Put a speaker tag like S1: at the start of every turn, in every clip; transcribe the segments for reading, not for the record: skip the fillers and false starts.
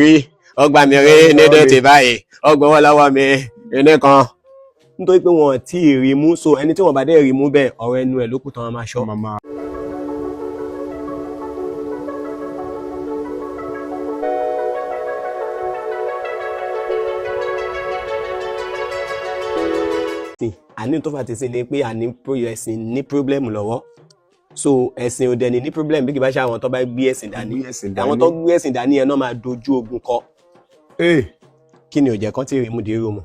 S1: rí ọgbà mi rí ní dẹ́tì báyìí ọgbọ̀n wọn lọ́wọ́ mi ẹni kan nítorí pé wọn tí ì rí mú so ẹni tí wọn bá dé rí mú bẹ́ẹ̀ ọ̀rọ̀ ẹnu ẹ̀ ló kù tán máa ṣọ́. àní tó fà ti sí ni pé àní ẹ̀sìn ní pírọ́blẹ́mù lọ́wọ́ so ẹ̀sìn òde ní pírọ́blẹ́mù bí kì bá ṣe àwọn tó bá gbé ẹ̀sìn dání àwọn tó gbé ẹ̀sìn dání ẹ̀ náà máa dojú ogun kọ. Kí ni ò jẹ́ kán tí rí Mudiru mọ̀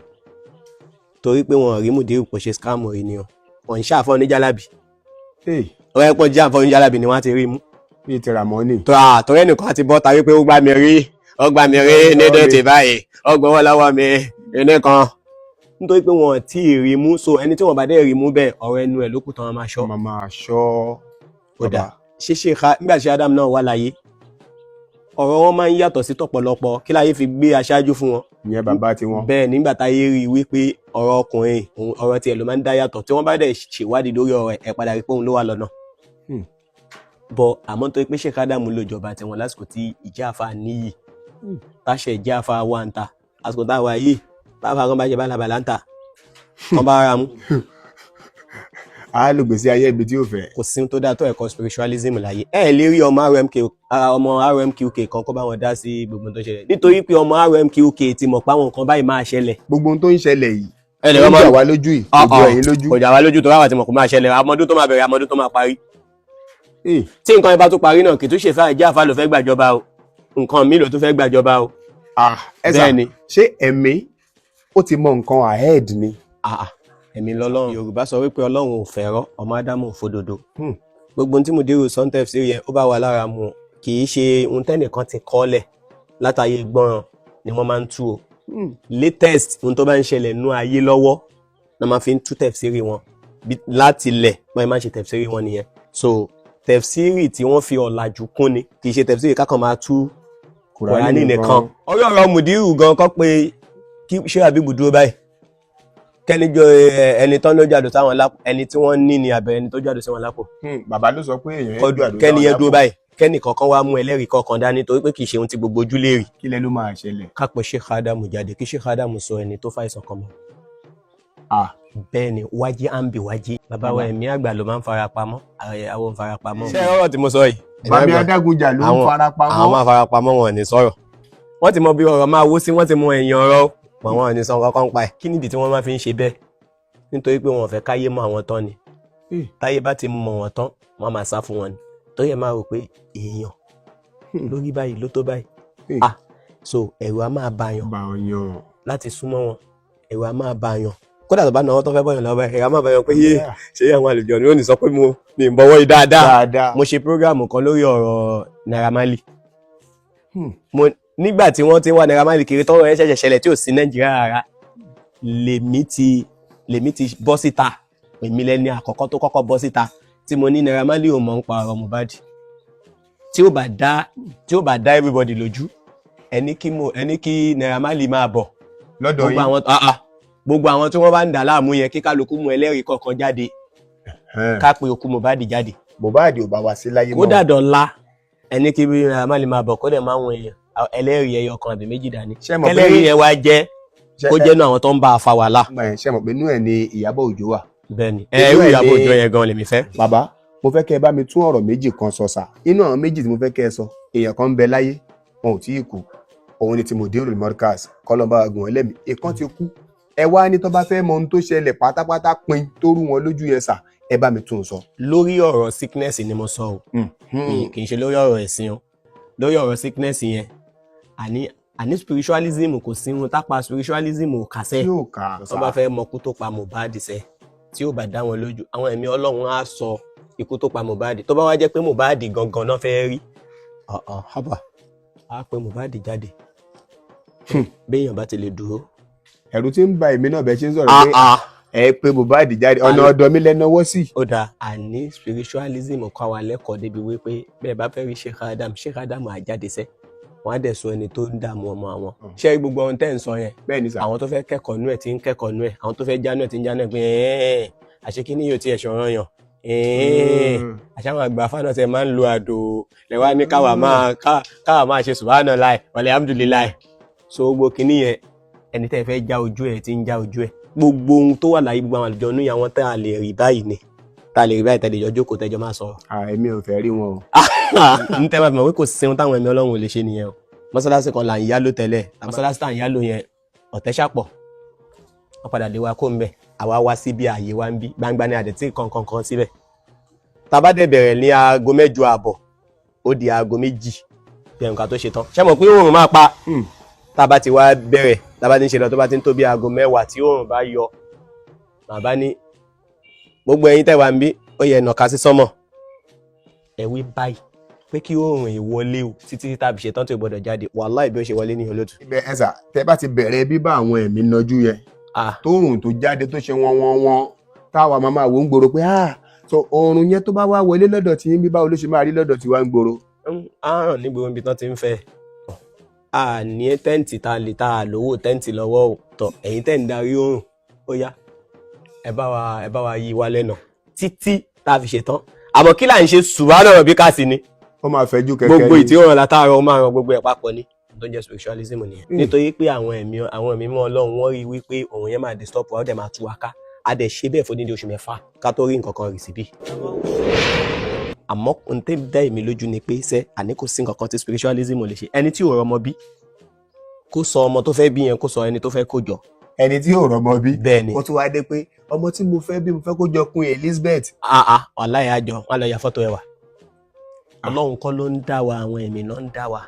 S1: torí pé wọn rí Mudiru kò ṣe scam rí ni wọn ń ṣàfọ́ oníjàlábì ọ̀rẹ́ pọ̀ jẹ́ àfọ́ oníjàlábì ni wọ́n ti rí mú.
S2: Bíi ti Ramoni.
S1: Torí ẹnìkan ti bọ́ tàbí pé ó gbá mi rí ọgbà mi rí ní dẹ́tì báyìí ọgbọ̀n wọn lọ́wọ́ mi ẹni kan nítorí pé wọn tí ì rí mú so ẹni tí wọn bá dé rí mú bẹ́ẹ̀ ọ̀rọ̀ ẹnu ẹ̀ ló kù tán máa ṣọ́. Ó dà ṣíṣe nígbà tí Adam náà wà láyé ọ̀rọ̀ wọn máa ń yàtọ̀ sí tọ̀pọ̀lọpọ̀ kí láyé fi gbé aṣáájú fún wọn.
S2: Ìyẹn bàbá tiwọn.
S1: Bẹ́ẹ̀ nígbà táyé rí wípé ọ̀rọ̀ ọkùnrin ọ̀rọ̀ tiẹ̀ ló máa ń dá yàtọ̀ tí wọ́n bá dẹ̀ ṣèwádìí lórí ọ̀rọ̀ ẹ̀ padà rí pé òun ló wà lọ́nà. Bọ̀ àmọ́ tó pé Sheikh Adam ló jọba tiwọn lásìkò tí ìjáfa níyì táṣẹ ìjáfa wà ń ta àsìkò táwa yìí báwa kan bá ṣe bálabàlá ń ta kan bá ara mú.
S2: A lò gbèsè ayé ibi tí ó fẹ́.
S1: Kò sí tó dáa tó ẹ̀kọ́ spiritualism láyé lè rí ọmọ RMQK kan kó bá wọn dá sí gbogbo tó ṣẹlẹ̀ nítorí pé ọmọ RMQK ti mọ̀ pé àwọn nǹkan báyìí máa ṣẹlẹ̀.
S2: Gbogbo ohun tó ń ṣẹlẹ̀ yìí
S1: ó
S2: jà wá lójú yìí kò jọ ẹ̀yin lójú.
S1: Kò jà wá lójú tó ráwà tí mọ̀ kó máa ṣẹlẹ̀ àmọ́dún tó máa bẹ̀rẹ̀ àmọ́dún tó máa parí. Tí nǹkan yẹn bá tó parí náà kì í tún ṣe fẹ́ ìjà àfa ló fẹ́ gbàjọba o nǹkan míì ló tún fẹ́ gbàjọba o.
S2: Bẹ́ẹ̀ ni ṣé ẹ̀mí ó ti mọ nǹkan ahead ni.
S1: Ẹ̀mí lọ́lọ́run Yorùbá sọ wípé Ọlọ́run ò fẹ́rọ́ ọmọ Ádámù ò fòdodo. Gbogbo tí Mudiru sọ́ńtẹ̀ sí yẹn ó bá wà lára mu kì í ṣe ohun tẹ́nìkan ti kọ́lẹ̀ látàyè gbọ́ràn ni wọ́n máa ń tú o. Latest ohun tó bá ń ṣẹlẹ̀ nú ayé lọ́wọ́ náà máa fi ń tú tẹ̀fsírì wọn láti lẹ̀ wọ́n máa ń ṣe tẹ̀fsírì wọn nìyẹn. So tẹ̀fsírì tí wọ́n fi ọ̀làjú kún ni kì í ṣe tẹ̀fsírì kákan máa tú Kùránì nìkan. Ọ̀rọ̀ Mudiru gan kọ́ pé kí ṣé àbíbù dúró báyìí kẹ́nijọ́ ẹni tán ló jádò sáwọn lápò ẹni tí wọ́n ní ni àbẹ̀ ẹni tó jádò sí wọn lápò.
S2: Bàbá ló sọ pé èèyàn jádò sáwọn lápò.
S1: Kẹ́niyẹn dúró báyìí kẹ́nì kankan wá mú ẹlẹ́rìí kọ̀ọ̀kan dání torí pé kì í ṣe ohun tí gbogbo ojú lè rí.
S2: Kí lẹ ló máa ṣẹlẹ̀.
S1: Kápẹ́ Sheikh Adam jáde kí Sheikh Adam sọ ẹni tó fàìsàn kan mọ́. Bẹ́ẹ̀ ni wájí à ń bì wájí. Bàbá wa ẹ̀mí àgbà ló máa ń fara pamọ́ àwọn fara pamọ́. Ṣé ọ̀rọ̀ tí mo sọ yìí.
S2: Bàbá Adágúnjà ló ń fara pamọ́.
S1: Àwọn máa fara pamọ́ wọn ní sọ̀rọ̀. Wọ́n ti mọ bí ọ̀rọ̀ máa wó sí wọ́n ti mọ ẹ̀yìn ọ̀rọ̀ wọn ní sọ kankan pa ẹ̀. Kí nìdí tí wọ́n máa fi ń ṣe bẹ́ẹ̀? Nítorí pé wọn ò fẹ́ káyé mọ̀ àwọn tán ni. Táyé bá ti mọ̀ wọ́n tán wọ́n máa sá fún wọn ni. Torí ẹ̀ máa rò pé èèyàn lórí báyìí ló tó báyìí. So ẹ̀rù á máa bàyàn láti súnmọ́ wọn ẹ̀rù á máa bàyàn kódà tó bá náwó tó fẹ́ bọ́yàn lọ́wọ́ ẹ̀rù á máa bàyàn pé yé ṣé àwọn àlejò ni ó ní sọ pé mo ní ìbọ̀wọ́ yìí dáadáa. Mo ṣe prógráàmù kan lórí ọ̀rọ̀ Naira Marley. Nígbà tí wọ́n ti wá Naira Marley kiri tọ́rọ̀ ẹ̀ ṣẹ̀ṣẹ̀ ṣẹlẹ̀ tí ò sí Nàìjíríà rárá lèmi ti bọ́ síta èmi lẹ́ni àkọ́kọ́ tó kọ́kọ́ bọ́ síta tí mo ní Naira Marley ò mọ̀ ń pa ọ̀rọ̀ Mohbad tí ó bá dá everybody lójú ẹni kí Naira Marley máa bọ̀
S2: lọ́dọ̀ yìí
S1: gbogbo àwọn tí wọ́n bá ń dà láàmú yẹn kí kálukú mú ẹlẹ́rìí kọ̀ọ̀kan jáde ká pe òkú Mohbad jáde.
S2: Mohbad ò bá wá sí láyé mọ́.
S1: Kódà dọ̀la ẹni kí Naira Marley máa bọ̀ kó dẹ̀ máa wọn èèyàn ẹlẹ́rìí ẹyọ kan àbí méjì dání ẹlẹ́rìí yẹn wá jẹ́ kó jẹ́ náà àwọn tó ń bá a fa wàhálà.
S2: Ṣé mọ̀ pé inú ẹ̀ ni Ìyábọ̀ Òjó wà.
S1: Bẹ́ẹ̀ni irú Ìyábọ̀ Òjó yẹn gan lèmi fẹ́.
S2: Bàbá mo fẹ́ kẹ́ ẹ bá mi tún ọ̀rọ̀ méjì kan sọ sà inú àwọn méjì tí mo fẹ́ kẹ́ ẹ sọ èèyàn kan ń bẹ láyé wọn ò tí ì kú òun ni ti Mudiru Markaz kọlọmba agun ẹlẹ́mì ìkan ti kú ẹ wá ní tó bá fẹ́ mọ ohun tó ṣẹlẹ̀ pátápátá pin tó rú wọn lójú yẹn sà ẹ bá mi tún sọ.
S1: Lórí ọ̀rọ̀ sickness ni mo sọ o kì í ṣe lórí ọ̀rọ̀ ẹ̀sìn o lórí ọ̀rọ̀ sickness yẹn àní spiritualism kò sí ohun tápá spiritualism ò kàṣẹ́ tó bá fẹ́ mọ ikú tó pa Mohbad sẹ́ tí ó bá dá wọn lójú àwọn ẹ̀mí Ọlọ́run á sọ ikú tó pa Mohbad tó bá wá jẹ́ pé Mohbad gangan náà fẹ́ rí á pé Mohbad jáde béèyàn bá ti lè dúró.
S2: Ẹ̀rù tí ń ba èmi náà bẹ́ẹ̀ ṣe ń sọ̀rọ̀ pé ẹ pé Mohbad jáde ọ̀nà ọ̀dọ̀ mi lẹ́nàwọ́ sí.
S1: Ó dáa àní spiritualism kọ́ wa lẹ́kọ̀ọ́ débi wípé bẹ́ẹ̀ bá fẹ́ rí Sheikh Adam á jáde sẹ́ wọ́n á dẹ̀ sọ ẹni tó ń dààmú ọmọ àwọn. Ṣé gbogbo ohun tẹ́ ń sọ yẹn àwọn tó fẹ́ kẹ́kọ̀ọ́ nú ẹ̀ ti ń kẹ́kọ̀ọ́ nú ẹ̀ àwọn tó fẹ́ jánú ẹ̀ ti ń jánú ẹ̀ pé àṣekí ní yóò ti ẹ̀ṣọ́ rán yàn àṣàwọn àgbà fáná tẹ máa ń lo àdó lẹ́wà ní káwa máa ṣe subhanallah walhamdulillah. So gbogbo kìíní yẹn ẹni tẹ́ fẹ́ já ojú ẹ̀ ti ń já ojú ẹ̀. Gbogbo ohun tó wà láyé gbogbo àwọn àlùjọ ní àwọn tá a lè rí báyìí ni tá a lè rí báyìí tẹ́lẹ̀ jọ jókòó tẹ́jọ máa sọ̀rọ̀.
S2: Èmi ò fẹ́ rí wọn o.
S1: N tẹ́ bá fi mọ̀ pé kò sí ohun táwọn ẹ̀mí Ọlọ́run ò lè ṣe nìyẹn o. Mọ́sálásí kan là ń yálò tẹ́lẹ̀ mọ́sálásí tá à ń yálò yẹn ọ̀tẹ̀ ṣàpọ̀ wọ́n padà lé wa kó ń bẹ̀ àwa wá sí bí ààyè wa ń bí gbangba ní àdẹ̀tí kankan síbẹ̀. Tá bá dẹ̀ bẹ̀rẹ̀ ní aago 8:30 ó di aago 2 bí nǹkan tó ṣe tán ṣé mọ̀ pé oòrùn máa pa. Tá bá ti wá bẹ̀rẹ̀ tá bá ti ń ṣe lọ tó bá ti ń tó bí aago 10 tí oòrùn bá yọ bàbá ní gbogbo ẹ̀yin tẹ́ wà ń bí ó yẹ nàka sí sánmọ̀ ẹ̀wí báyìí pé kí oòrùn ìwọlé o títí tàbí ṣetán tó gbọdọ̀ jáde wàláhì bí ó ṣe wọlé ní olóòtú.
S2: ibẹ̀ ẹ̀sà tẹ́ bá ti bẹ̀rẹ̀ bíbá àwọn ẹ̀mí nájú yẹn tóòrùn tó jáde tó ṣe wọ́n táwa máa wò ń gbòòrò pé so oòrùn yẹn tó bá wá wọlé lọ́dọ̀ tí yín bí báwo ló ṣe máa rí lọ́dọ̀ tí wá ń gbòòrò.
S1: àrùn ní gbogbo ibi tán ti ń fẹ́ ní tẹ́ǹtì tá a lè tá a lówó tẹ́ǹtì lọ́wọ́ ò tọ̀ ẹ̀yin tẹ́ ń darí oòrùn ó yá ẹ bá wa yí wa lẹ́nà títí tá a fi ṣetán àmọ́ kí là ń ṣe subhanallah bí káàsì ni
S2: ó máa fẹjú kẹ̀kẹ́
S1: gbogbo ìtí òràn látàárọ̀ ó máa ran gbogbo ẹ̀ papọ̀ ní tó jẹ́ spiritualism nìyẹn. Nítorí pé àwọn ẹ̀mí mọ́ Ọlọ́run wọ́n rí wípé òun yẹn máa disturb wa ó dẹ̀ máa tú wa ká a dẹ̀ ṣe bẹ́ẹ̀ fódìdí oṣù 6 ká tó rí nǹkan kan rì síbí. Àmọ́ ohun tẹ́ dá èmi lójú ni pé àní kò sí nǹkan kan tí spiritualism lè ṣe ẹni tí ò rọmọ bí kó sọ ọmọ tó fẹ́ bí yẹn kó sọ ẹni tó fẹ́ kó jọ.
S2: ẹni tí ò rọmọ bí
S1: bẹ́ẹ̀ ni
S2: ó tún wá dé pé ọmọ tí mo fẹ́ bí mo fẹ́ kó jọ Queen Elizabeth.
S1: wàláhì àjọ wọn lọ ya fọ́tò ẹwà. Ọlọ́run kọ́ ló ń dá wa àwọn ẹ̀mí náà ń dá wa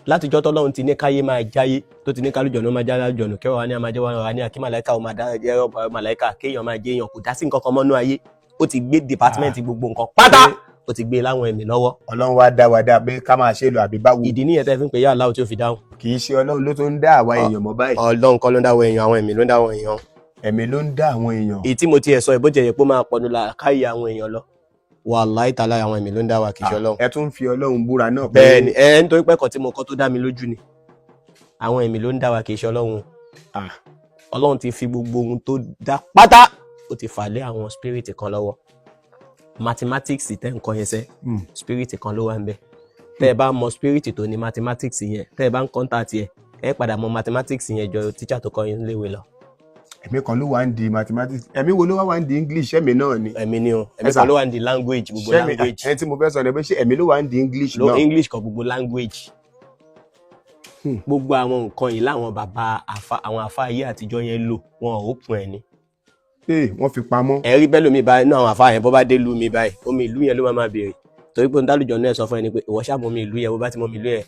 S1: látijọ́ tọ́lọ́run ti ní káyé máa jáyé tó ti ní kálùjọ̀nù máa jáyé lálùjọ̀nù kẹwàá wa ní àmàjẹ́ wa ní àkí màláìka ò máa dá ẹ̀rọ màláìka kéèyàn máa jẹ́ èèyàn kò dá sí nǹkan kan mọ́nú ayé ó ti gbé department gbogbo nǹkan pátá ó ti gbé láwọn ẹ̀mí lọ́wọ́.
S2: Ọlọ́run wá dá wa dá pé ká máa ṣe lò àbí báwo.
S1: ìdí nìyẹn tẹ́ fi ń pè yá aláwọ̀ tí ó fi dáhùn.
S2: kì í ṣe Ọlọ́run ló tó ń dá àwa èèyàn mọ́ báyìí.
S1: Ọlọ́run kọ́ ló ń dá àwọn èèyàn àwọn ẹ̀mí ló ń dá àwọn èèyàn.
S2: ẹ̀mí ló ń dá àwọn èèyàn.
S1: èyí tí mo ti ẹ̀ sọ ìbójẹ̀ yẹ pé ó máa pọnú la káyé àwọn èèyàn lọ wàláhì tàlá àwọn ẹ̀mí ló ń dá wa kì í ṣe Ọlọ́run.
S2: ẹ tún fi Ọlọ́run búra náà.
S1: bẹ́ẹ̀ ni nítorí pé ẹ̀kọ́ tí mo kọ́ tó dá mi lójú ni àwọn ẹ̀mí ló ń dá wa kì í ṣe Ọlọ́run. Ọlọ́run ti fi gbogbo ohun tó dá pátá ó ti fà lé àwọn spirit kan lọ́wọ́ mathematics tẹ́ nǹkan yẹn sẹ́ spirit kan ló wà ń bẹ̀ tẹ́ ẹ bá mọ spirit tó ní mathematics yẹn tẹ́ ẹ bá ń contact yẹn ẹ padà mọ mathematics yẹn jọ teacher tó kọ́ yín léwe lọ.
S2: ẹ̀mí kan ló wà ń di mathematics ẹ̀mí wo ló wà ń di English ẹ̀mí náà ni.
S1: ẹ̀mí ni o ẹ̀mí kan ló wà ń di language gbogbo language.
S2: ẹni tí mo fẹ́ sọ ni pé ṣé ẹ̀mí ló wà ń di English náà.
S1: English kan gbogbo language. Gbogbo àwọn nǹkan yìí láwọn bàbá àwọn àfa ayé àtijọ́ yẹn lò wọn ò pọn ẹ̀ ni.
S2: Wọ́n fi pamọ́.
S1: ẹ̀rí bẹ́ẹ̀ lómi báyìí náà àwọn àfa yẹn bọ́ bá dé lu mi báyìí omi ìlú yẹn ló máa béèrè torí pé ndálùjọ náà sọ fún ẹni pé ìwọ ṣàmọ́ mi ìlú yẹn bó bá ti mọ́ mi ìlú yẹn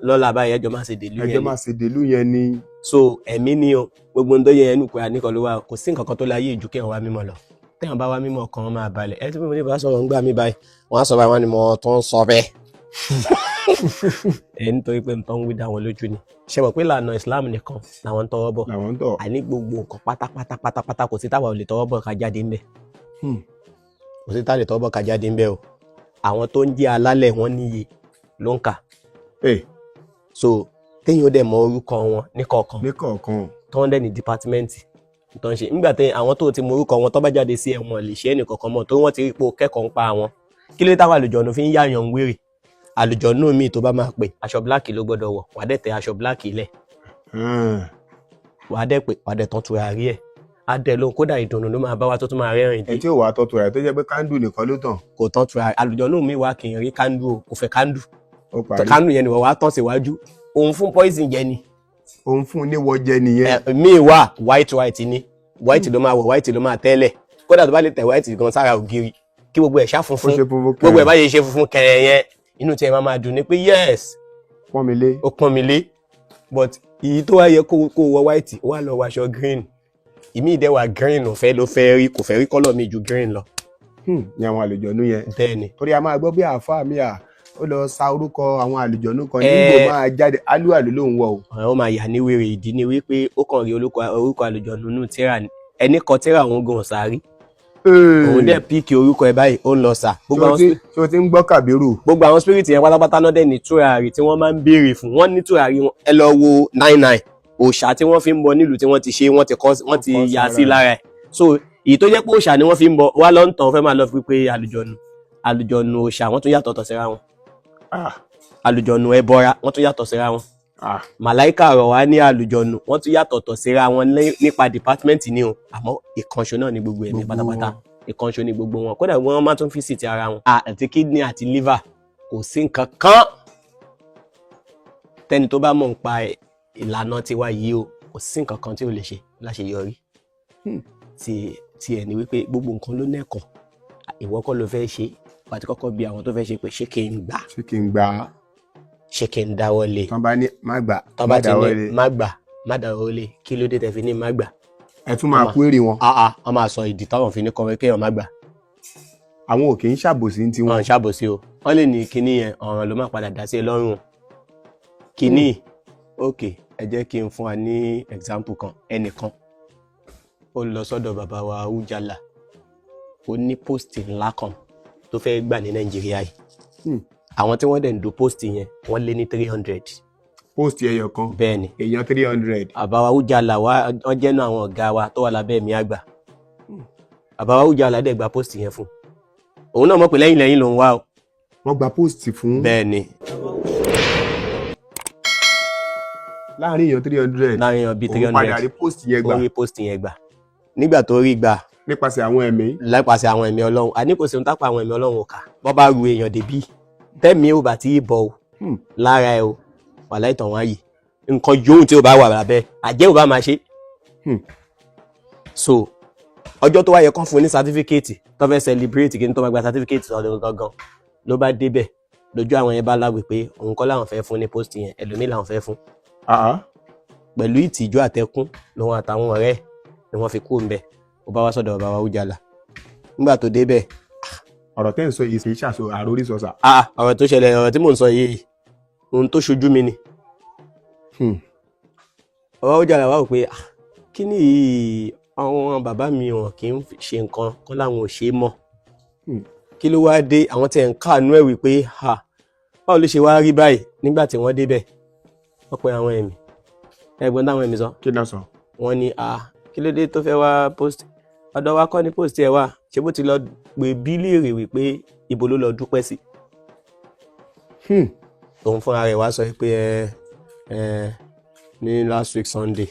S1: lọ́la báyìí ẹjọ́ máa ṣe dèlú yẹn ni.
S2: ẹjọ́ máa ṣe dèlú yẹn ni.
S1: So ẹ̀mí ni o gbogbo ń tó yẹ ẹnu pé àníkan ló wà kò sí nǹkan kan tó láyé ìjú kéèyàn wá mímọ́ lọ téèyàn bá wá mímọ́ kan máa balẹ̀ ẹ tí mo ní bá sọ̀rọ̀ ń gbà mí báyìí wọ́n á sọ báyìí wọ́n ni mo tó ń sọ bẹ́ẹ̀. Nítorí pé nǹkan ń wí dá wọn lójú ni ṣe mọ̀ pé ìlànà Islam nìkan làwọn ń tọwọ́ bọ̀ àní gbogbo nǹkan pátápátá kò sí táwa ò lè tọwọ́ bọ̀ ká jáde ńbẹ̀ kò sí táwa lè tọwọ́ bọ̀ ká jáde ńbẹ̀ o àwọn tó ń jẹ́ alálẹ̀ wọn níye ló ń kà so téèyàn ó dẹ̀ mọ orúkọ wọn níkọ̀ọ̀kan tó ń dẹ̀ ní dìpátímẹ́ǹtì tó ń ṣe nígbà tí àwọn tó ti mọ orúkọ wọn tó bá jáde sí ẹ̀wọ̀n lè ṣe ẹnìkọ̀ọ̀kan mọ̀ tó wọ́n ti rí pé kẹ́kọ̀ọ́ ń pa wọn kí ló táwa àlùjọ̀nù fi ń yáyan wèrè àlùjọ̀nù míì tó bá máa pè aṣọ bíláàkì ló gbọ́dọ̀ wọ̀ wàá dẹ̀ tẹ aṣọ bíláàkì lẹ̀ wàá dẹ̀ pé wàá dẹ̀ tán tura rí ẹ̀ á dẹ̀ lóhun kódà ìdùnnú ló máa bá wa tó tún máa rẹ́rìn dé.
S2: ẹ tí ò wá tọ́ tura ẹ̀ tó jẹ́ pé kándù nìkan ló tàn.
S1: kò tán tura àlùjọ̀nù míì wá kì í rí kándù o kò fẹ́ kándù kándù yẹn ni wọ́n wá tán síwájú òun fún poison jẹ ni.
S2: òun fún níwọ̀ jẹ nìyẹn.
S1: míì wà white ni white ló máa wọ̀ white ló máa tẹ́lẹ̀ kódà tó bá lè tẹ̀ white gan sára ògiri kí gbogbo ẹ̀ ṣá funfun gbogbo ẹ̀ bá yẹ ṣe funfun kẹrẹ yẹn inú tiẹ̀ máa dùn ní pé yes ó pọ́n mi lé but èyí tó wá yẹ kó wọ white ó wà lọ wàṣọ green ìmí ìdẹ́wà green ló fẹ́ rí kò fẹ́ rí kọ́lọ̀ mi ju green lọ.
S2: ní àwọn àlùjọ̀nú yẹn
S1: bẹ́ẹ̀ni
S2: torí a máa gbọ́ bí àáfàá mi ó lọ sa orúkọ àwọn àlùjọ̀nú kan nígbò máa jáde alúàlú lòun wọ̀ o.
S1: ó máa yà ní wèrè ìdí ni wípé ó kàn rí orúkọ àlùjọ̀nú nù tíra ẹni kọ tíra òun gan sáré òun dẹ̀ píìkì orúkọ ẹ̀ báyìí ó ń lọ sà.
S2: tó ti ń gbọ́ kàbírù.
S1: gbogbo àwọn spirit yẹn pátápátá náà dẹ̀ ní tùràrí tí wọ́n máa ń béèrè fún wọ́n ní tùràrí wọn ẹ lọ wo 99 òòṣà tí wọ́n fi ń bọ nílùú tí wọ́n ti ṣe wọ́n ti yà sí lára ẹ̀ so èyí tó jẹ́ pé òòṣà ni wọ́n fi ń bọ wá lọ ń tàn fẹ́ máa lọ fi pé àlùjọ̀nù òòṣà wọ́n tún yàtọ̀ síra wọn àlùjọ̀nù ẹbọra wọ́n tún yàtọ̀ síra wọn màláìkà ọ̀rọ̀ wá ní àlùjọ̀nù wọ́n tún yàtọ̀ síra wọn nípa dìpátímẹ́ǹtì ni o àmọ́ ìkànṣó náà ni gbogbo ẹ̀mí pátápátá ìkànṣó ni gbogbo wọn kódà wọ́n máa tún físìtì ara wọn àti kidney àti liver kò sí nǹkan kan tẹ́ni tó bá mọ̀ nípa ìlànà tiwa yìí o kò sí nǹkan kan tí ò lè ṣe láṣeyọrí tí ẹni wípé gbogbo nǹkan ló nẹ́kọ̀ọ́ ìwọ kọ́ ló fẹ́ ṣe pàtí kọ́kọ́ bí àwọn tó fẹ́ ṣe pé ṣé kí n gbà ṣé kí n dáwọ́lé
S2: tán bá ní má gbà
S1: tán bá ti ní má gbà má dáwọ́lé kí ló dé tẹ́ fi ní má gbà
S2: ẹ tún máa kú èrè wọn.
S1: wọ́n máa sọ ìdí táwọn fi ní kọ́wé kéèyàn má gbà.
S2: àwọn ò kì í ṣàbòsí ní tiwọn.
S1: wọ́n ń ṣàbòsí o wọ́n lè ní kinní yẹn ọ̀ràn ló máa padà dá sí ẹ lọ́rùn kinní ok ẹ jẹ́ kí n fún wa ní example kan ẹnìkan ó lọ sọ́dọ̀ bàbá wa Ujala ó ní post ńlá kan tó fẹ́ gbà ní Nàìjíríà yìí àwọn tí wọ́n dẹ̀ ń do post yẹn wọ́n lé ní 300.
S2: post ẹyọ kan
S1: bẹ́ẹ̀ ni
S2: èèyàn 300.
S1: bàbá wa Ujala wọ́n jẹ́ náà àwọn ọ̀gá wa tó wà lábẹ́ mi àgbà bàbá wa Ujala dẹ̀ gba post yẹn fún òun náà mọ̀ pé lẹ́yìn lòun wá o.
S2: wọ́n gba post fún.
S1: bẹ́ẹ̀ ni.
S2: láàrin èèyàn 300.
S1: láàrin èèyàn bíi 300
S2: òun padà rí post yẹn gbà.
S1: ó rí post yẹn gbà nígbà tó rí gbà.
S2: nípasẹ̀ àwọn ẹ̀mí.
S1: nípasẹ̀ àwọn ẹ̀mí Ọlọ́run àní kò sí ohun tápá àwọn ẹ̀mí Ọlọ́run ò kà bọ́ bá ru èèyàn débí tẹ́mi ò bá tí ì bọ̀ o lára ẹ o wà láìtàn wá yìí nǹkan yòówù tí o bá wà lábẹ́ àjẹ́ ò bá máa ṣe. so ọjọ́ tó wáyé kan fún ní sátífíkẹ́ẹ̀tì tó fẹ́ celebrate kí n tó máa gba sátífíkẹ́ẹ̀tì ọdún gangan ló bá débẹ̀ lójú àwọn yẹn bá láwùí pé òun kọ́ làwọn fẹ́ fún ní post yẹn ẹlòmíì làwọn fẹ́ fún. pẹ̀lú ìtìjú àtẹkún lòun àtàwọn ọ̀rẹ́ ni wọ́n fi kú ń bẹ̀ ó bá wá sọ́dọ̀ bàbá wa Ujala nígbà tó débẹ̀.
S2: ọ̀rọ̀ tẹ́ ń sọ yìí ṣe ṣàṣọ àrórí sọ̀sà.
S1: ọ̀rọ̀ tó ṣẹlẹ̀ ọ̀rọ̀ tí mò ń sọ yìí ohun tó ṣojú mi ni. bàbá Ujala wá wò pé kí ni yìí àwọn bàbá mi wọn kì í ṣe nǹkan kọ́ láwọn ò ṣe é mọ́ kí ló wá dé àwọn tẹ̀ ń káànú ẹ̀ wípé báwo ló ṣe wá rí báyìí nígbà tí wọ́n débẹ̀ wọ́n pe àwọn ẹ̀mí ẹ̀gbọ́n táwọn ẹ̀mí sọ.
S2: kí náà sọ.
S1: wọ́n ní kí ló dé tó fẹ́ wá post ọ̀dọ̀ wa kọ́ ni post ẹ̀ wá ṣé bó ti lọ pé bílíìrì wípé ibo ló lọ dúpẹ́ sí. òun fúnra rẹ̀ wá sọ pé ní last week Sunday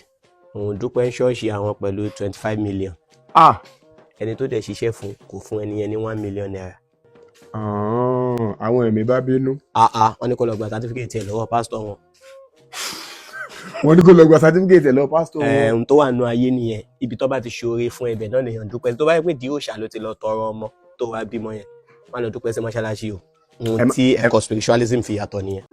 S1: òun dúpẹ́ ṣọ́ọ̀ṣì àwọn pẹ̀lú 25 million. ẹni tó dẹ̀ ṣiṣẹ́ fún kò fún ẹni yẹn ní 1 million naira.
S2: àwọn ẹ̀mí bá bínú.
S1: wọ́n ní kó lọ gba certificate ẹ̀ lọ́wọ́ pásítọ̀ wọn.
S2: wọ́n ní kó lọ gba certificate ẹ̀ lọ́wọ́ pásítọ̀ wọn.
S1: ohun tó wà nù ayé nìyẹn ibi tó bá ti ṣoore fún ẹbẹ̀ náà lèèyàn dúpẹ́ tó bá yẹ pé di òòṣà ló ti lọ tọrọ ọmọ tó wá bímọ yẹn wọ́n lọ dúpẹ́ sí mọ́ṣáláṣí o. ohun tí ẹ̀kọ́ spiritualism fi yàtọ̀ nìyẹn.